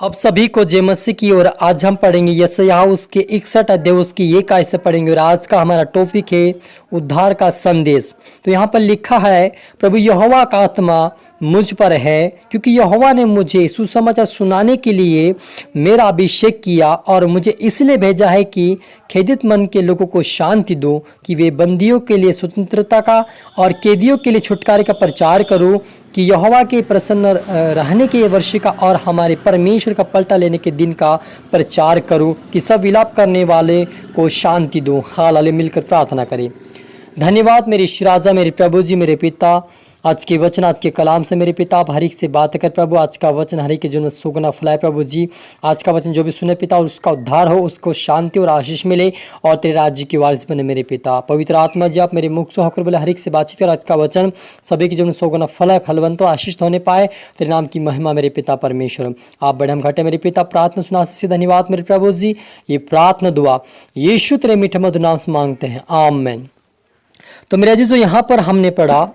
अब सभी को जय मसीह की। और आज हम पढ़ेंगे यशायाह उसके 61 अध्याय उसकी ये कैसे पढ़ेंगे। और आज का हमारा टॉपिक है उद्धार का संदेश। तो यहाँ पर लिखा है, प्रभु यहोवा का आत्मा मुझ पर है, क्योंकि यहोवा ने मुझे सुसमाचार सुनाने के लिए मेरा अभिषेक किया और मुझे इसलिए भेजा है कि खेदित मन के लोगों को शांति दो, कि वे बंदियों के लिए स्वतंत्रता का और कैदियों के लिए छुटकारे का प्रचार करो, कि यहोवा के प्रसन्न रहने के वर्ष का और हमारे परमेश्वर का पलटा लेने के दिन का प्रचार करो, कि सब विलाप करने वाले को शांति दो। हालेलुया। मिलकर प्रार्थना करें। धन्यवाद मेरे राजा, मेरे प्रभु जी, मेरे पिता, आज के वचन, आज के कलाम से मेरे पिता आप हर एक से बात कर प्रभु। आज का वचन हर एक के जीवन में सुगना फैलाए प्रभु जी। आज का वचन जो भी सुने पिता, और उसका उद्धार हो, उसको शांति और आशीष मिले और तेरे राज्य की वारिस बने मेरे पिता। पवित्र आत्मा जी आप मेरे मुख से होकर बोले हर एक से बातचीत कर। आज का वचन सभी के जीवन में सुगना फलाए, फलवंत आशीष होने पाए। तेरे नाम की महिमा मेरे पिता परमेश्वर। आप बड़े हम घटे मेरे पिता। प्रार्थना सुना से धन्यवाद मेरे प्रभु जी। ये प्रार्थना दुआ यीशु तेरे मीठे मधुर नाम से मांगते हैं, आमीन। तो मेरे अजीजों, यहाँ पर हमने पढ़ा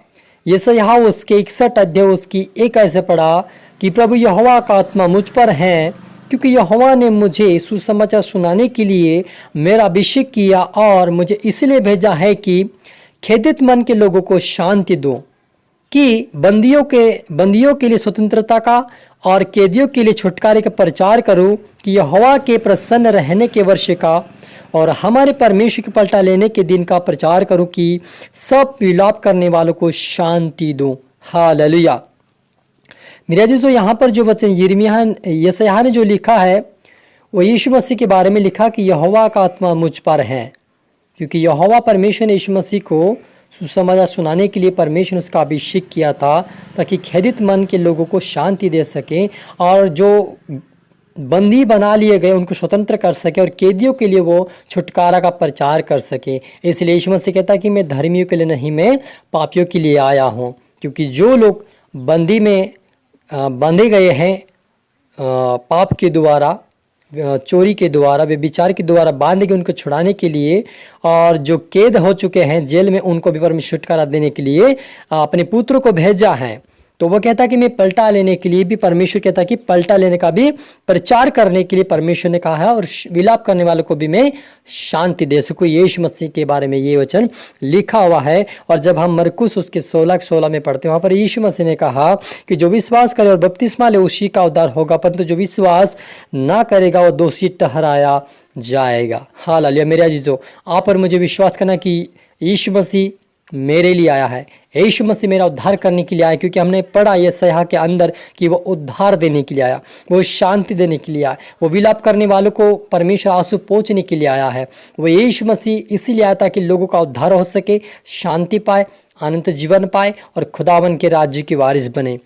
यशायाह उसके 61 अध्याय उसकी एक ऐसे पढ़ा कि प्रभु यहोवा का आत्मा मुझ पर है, क्योंकि यहोवा ने मुझे सुसमाचार सुनाने के लिए मेरा अभिषेक किया और मुझे इसलिए भेजा है कि खेदित मन के लोगों को शांति दो, कि बंदियों के लिए स्वतंत्रता का और कैदियों के लिए छुटकारे का प्रचार करो, कि यहोवा के प्रसन्न रहने के वर्ष का और हमारे परमेश्वर के पलटा लेने के दिन का प्रचार करो, कि सब विलाप करने वालों को शांति दो। हालेलुया। मेरे अजीजों, यहाँ पर जो वचन यशायाह ने जो लिखा है वो यीशु मसीह के बारे में लिखा कि यहोवा का आत्मा मुझ पर है, क्योंकि यहोवा परमेश्वर ने यीशु मसीह को सुसमाचार सुनाने के लिए परमेश्वर ने उसका अभिषेक किया था, ताकि खेदित मन के लोगों को शांति दे सके और जो बंदी बना लिए गए उनको स्वतंत्र कर सके और कैदियों के लिए वो छुटकारा का प्रचार कर सके। इसलिए यीशु मसीह कहता है कि मैं धर्मियों के लिए नहीं, मैं पापियों के लिए आया हूँ। क्योंकि जो लोग बंदी में बंधे गए हैं पाप के द्वारा, चोरी के द्वारा, व्यभिचार के द्वारा बांधे गए, उनको छुड़ाने के लिए, और जो कैद हो चुके हैं जेल में, उनको भी परमेश्वर छुटकारा देने के लिए अपने पुत्र को भेजा है। तो वो कहता कि मैं पलटा लेने के लिए भी, परमेश्वर कहता कि पलटा लेने का भी प्रचार करने के लिए परमेश्वर ने कहा है, और विलाप करने वालों को भी मैं शांति दे सकूँ। यीशु मसीह के बारे में ये वचन लिखा हुआ है। और जब हम मरकुस उसके 16 में पढ़ते हैं, वहाँ पर यीशु मसीह ने कहा कि जो विश्वास करे और बपतिस्मा ले उसी का उद्धार होगा, परंतु जो विश्वास ना करेगा वो दोषी ठहराया जाएगा। हालेलुया। मेरे अजीजों, आप और मुझे विश्वास करना कि यीशु मसीह मेरे लिए आया है, यीशु मसीह मेरा उद्धार करने के लिए आया। क्योंकि हमने पढ़ा यशायाह के अंदर कि वो उद्धार देने के लिए आया, वो शांति देने के लिए आया, वो विलाप करने वालों को परमेश्वर आंसू पहुँचने के लिए आया है। वो यीशु मसीह इसीलिए आया ताकि लोगों का उद्धार हो सके, शांति पाए, अनंत जीवन पाए और खुदावन के राज्य की वारिस बने।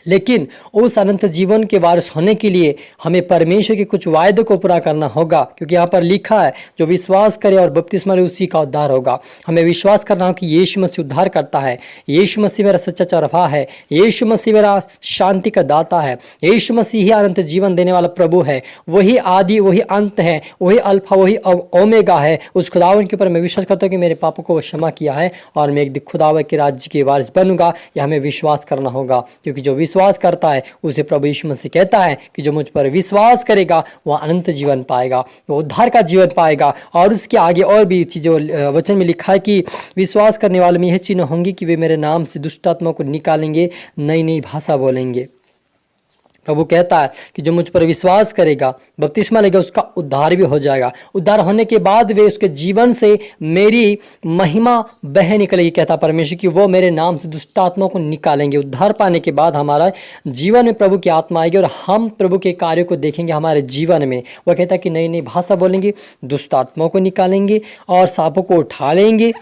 लेकिन उस अनंत जीवन के वारिस होने के लिए हमें परमेश्वर के कुछ वायदों को पूरा करना होगा। क्योंकि यहाँ पर लिखा है जो विश्वास करे और बपतिस्मा ले उसी का उद्धार होगा। हमें विश्वास करना हो कि यीशु मसीह उद्धार करता है, यीशु मसीह मेरा सच्चा चरवाहा है, यीशु मसीह मेरा शांति का दाता है, यीशु मसीह ही अनंत जीवन देने वाला प्रभु है। वही आदि, वही अंत है, वही अल्फा, वही ओमेगा है। उस खुदावन के ऊपर मैं विश्वास करता हूँ कि मेरे पापों को वो क्षमा किया है और मैं एक दिन खुदावन के राज्य के वारिस बनूंगा। यह हमें विश्वास करना होगा। क्योंकि जो विश्वास करता है उसे प्रभु यीशु मसीह कहता है कि जो मुझ पर विश्वास करेगा वह अनंत जीवन पाएगा, वो उद्धार का जीवन पाएगा। और उसके आगे और भी चीज़ें वचन में लिखा है कि विश्वास करने वालों में यह चिन्ह होंगे कि वे मेरे नाम से दुष्ट आत्मा को निकालेंगे, नई नई भाषा बोलेंगे। प्रभु कहता है कि जो मुझ पर विश्वास करेगा, बपतिस्मा लेगा, उसका उद्धार भी हो जाएगा। उद्धार होने के बाद वे उसके जीवन से मेरी महिमा बह निकलेगी। कहता परमेश्वर कि वो मेरे नाम से दुष्ट आत्माओं को निकालेंगे। उद्धार पाने के बाद हमारा जीवन में प्रभु की आत्मा आएगी और हम प्रभु के कार्यों को देखेंगे हमारे जीवन में। वह कहता है कि नई नई भाषा बोलेंगे, दुष्ट आत्माओं को निकालेंगे और सांपों को उठा लेंगे,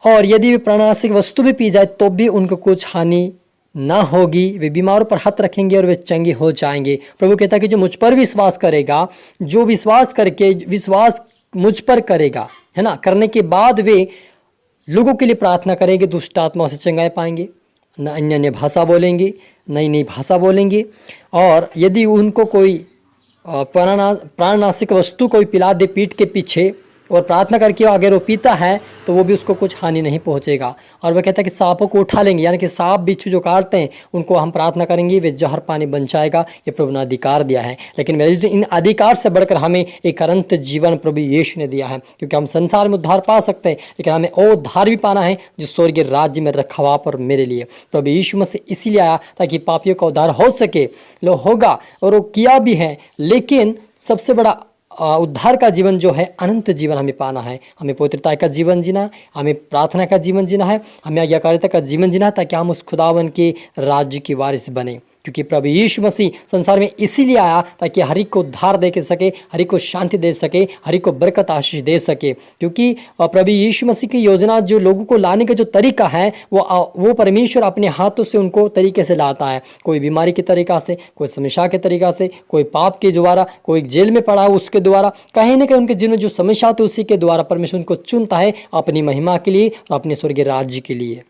और यदि वे प्राणनाशक वस्तु भी पी जाए तो भी उनको कुछ हानि ना होगी। वे बीमारों पर हाथ रखेंगे और वे चंगे हो जाएंगे। प्रभु कहता है कि जो मुझ पर विश्वास करेगा, जो विश्वास करके विश्वास मुझ पर करेगा, है ना, करने के बाद वे लोगों के लिए प्रार्थना करेंगे, दुष्ट आत्माओं से चंगाई पाएंगे, अन्य अन्य भाषा बोलेंगे, नई नई भाषा बोलेंगे। और यदि उनको कोई प्राणनाशक वस्तु कोई पिला दे पीठ के पीछे, और प्रार्थना करके अगर वो पीता है तो वो भी उसको कुछ हानि नहीं पहुंचेगा। और वह कहता है कि सांपों को उठा लेंगे, यानी कि सांप बिच्छू जो काटते हैं उनको हम प्रार्थना करेंगे वे जहर पानी बन जाएगा। ये प्रभु ने अधिकार दिया है। लेकिन मेरे जो इन अधिकार से बढ़कर हमें एक अनंत जीवन प्रभु यीशु ने दिया है, क्योंकि हम संसार में उद्धार पा सकते हैं लेकिन हमें और उद्धार भी पाना है जो स्वर्गीय राज्य में रखा हुआ पर मेरे लिए। प्रभु यीशु मसीह इसीलिए आया ताकि पापियों का उद्धार हो सके, लो होगा और वो किया भी है। लेकिन सबसे बड़ा उद्धार का जीवन जो है अनंत जीवन हमें पाना है। हमें पवित्रता का जीवन जीना है, हमें प्रार्थना का जीवन जीना है, हमें आज्ञाकारिता का जीवन जीना है ताकि हम उस खुदावन के राज्य की वारिस बने। क्योंकि प्रभु यीशु मसीह संसार में इसीलिए आया ताकि हर एक को उद्धार दे के सके, हर एक को शांति दे सके, हर एक को बरकत आशीष दे सके। क्योंकि प्रभु यीशु मसीह की योजना जो लोगों को लाने का जो तरीका है वो परमेश्वर अपने हाथों से उनको तरीके से लाता है। कोई बीमारी के तरीका से, कोई समस्या के तरीका से, कोई पाप के द्वारा, कोई जेल में पड़ा उसके द्वारा, कहीं ना कहीं उनके जीवन में जो समस्या होती है उसी के द्वारा परमेश्वर उनको चुनता है अपनी महिमा के लिए और अपने स्वर्गीय राज्य के लिए।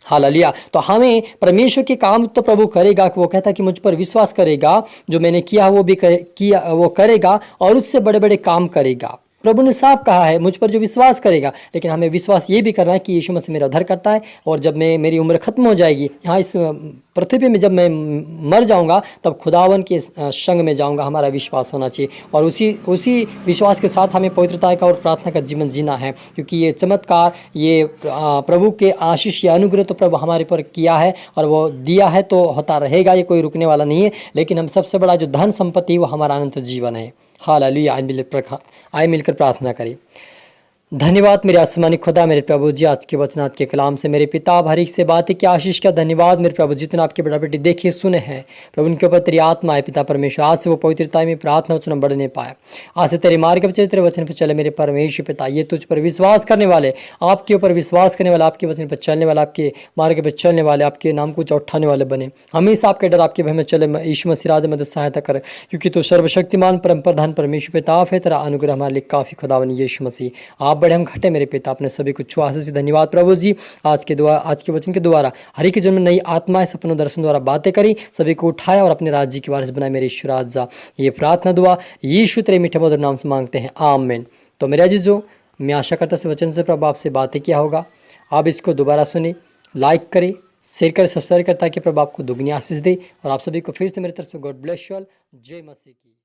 हालेलुया। तो हमें परमेश्वर के काम तो प्रभु करेगा कि वो कहता है कि मुझ पर विश्वास करेगा, जो मैंने किया वो भी किया वो करेगा और उससे बड़े बड़े काम करेगा। प्रभु ने साफ कहा है मुझ पर जो विश्वास करेगा। लेकिन हमें विश्वास ये भी करना है कि यीशु मसीह मेरा उद्धार करता है और जब मेरी उम्र खत्म हो जाएगी यहाँ इस पृथ्वी में, जब मैं मर जाऊंगा तब खुदावन के संग में जाऊंगा। हमारा विश्वास होना चाहिए और उसी विश्वास के साथ हमें पवित्रता का और प्रार्थना का जीवन जीना है। क्योंकि ये चमत्कार, ये प्रभु के आशीष या अनुग्रह तो प्रभु हमारे पर किया है और वो दिया है तो होता रहेगा, ये कोई रुकने वाला नहीं है। लेकिन हम सबसे बड़ा जो धन संपत्ति वो हमारा अनंत जीवन है। हालेलुया। आइए मिलकर प्रार्थना करें। धन्यवाद मेरे आसमानी खुदा, मेरे प्रभु जी, आज के वचनात के कलाम से मेरे पिता हर एक से बातें की आशीष का धन्यवाद मेरे प्रभु, जितना आपके बेटा बेटी देखे सुने हैं प्रभु उनके ऊपर तेरी आत्मा है पिता परमेश्वर। आज से वो पवित्रता में प्रार्थना वचन बढ़ने पाए, आज से तेरे मार्ग पर चले, तेरे वचन पर चले मेरे परमेश्वर पिता। ये तुझ पर विश्वास करने वाले, आपके ऊपर विश्वास करने वाले, आपके वचन पर चलने वाले, आपके मार्ग पर चलने वाले, आपके नाम को उठाने वाले बने। हमेशा आपके डर आपके भय में चले। यीशु मसीह राजा मदद सहायता करे, क्योंकि तू सर्वशक्तिमान परम प्रधान परमेश्वर पिता है। तेरा अनुग्रह हमारे लिए काफ़ी खुदावन यीशु मसीह। आप बड़े हम घटे मेरे पिता, अपने सभी को छुआ से धन्यवाद प्रभु जी। आज के वचन के द्वारा हर एक के जीवन में नई आत्माएं सपनों दर्शन द्वारा बातें करी, सभी को उठाया और अपने राज्य की वारिस बनाए मेरे ईश्वर राजा। ये प्रार्थना दुआ यीशु तेरे मीठे मधुर नाम से मांगते हैं, आमीन। तो मेरे अजीजों, मैं आशा करता हूं वचन से प्रभु आपसे बातें किया होगा। आप इसको दोबारा सुने, लाइक करें, शेयर करें, सब्सक्राइब करें ताकि प्रभु आपको दुगनी आशीष दे। और आप सभी को फिर से मेरी तरफ से गॉड ब्लेस यू ऑल। जय मसीह की।